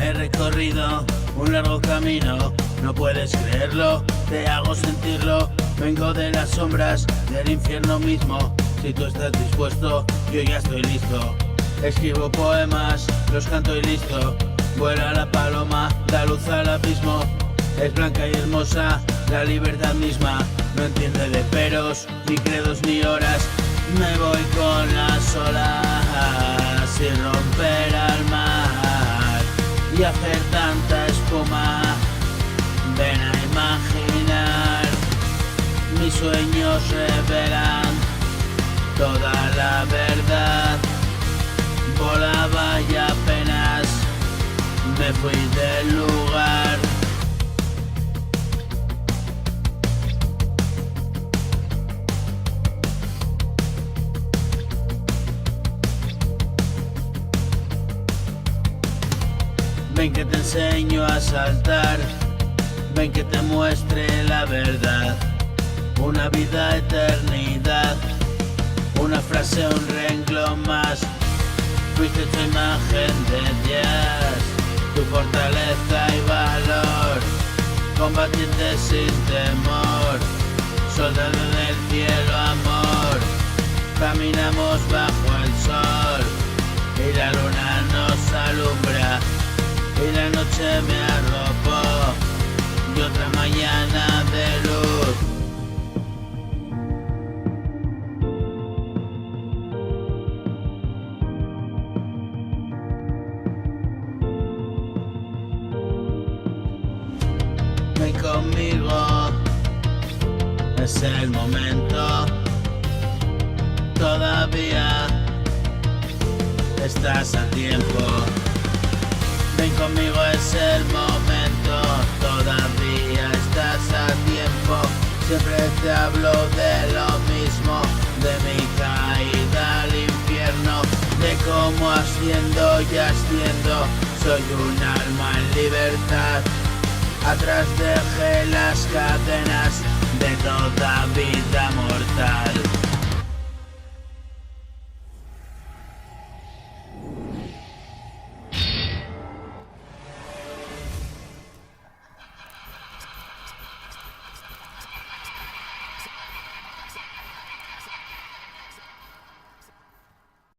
He recorrido un largo camino, no puedes creerlo, te hago sentirlo. Vengo de las sombras, del infierno mismo. Si tú estás dispuesto, yo ya estoy listo. Escribo poemas, los canto y listo. Vuela la paloma, da luz al abismo. Es blanca y hermosa, la libertad misma. No entiende de peros, ni credos ni horas. Me voy con las olas, sin romper al mar y hacer tanta espuma. Ven a imaginar, mis sueños revelan toda la verdad. Volaba y apenas me fui del lugar. Ven que te enseño a saltar, ven que te muestre la verdad. Una vida, eternidad, una frase, un renglón más. Fuiste tu imagen de Dios, tu fortaleza y valor. Combatiente sin temor, soldado del cielo, amor. Caminamos bajo el sol y la luna nos alumbra. Y la noche me arropó y otra mañana de luz. Ven conmigo, es el momento. Todavía estás a tiempo. Ven conmigo, es el momento, todavía estás a tiempo. Siempre te hablo de lo mismo, de mi caída al infierno, de cómo asciendo y asciendo. Soy un alma en libertad, atrás dejé las cadenas de toda vida mortal.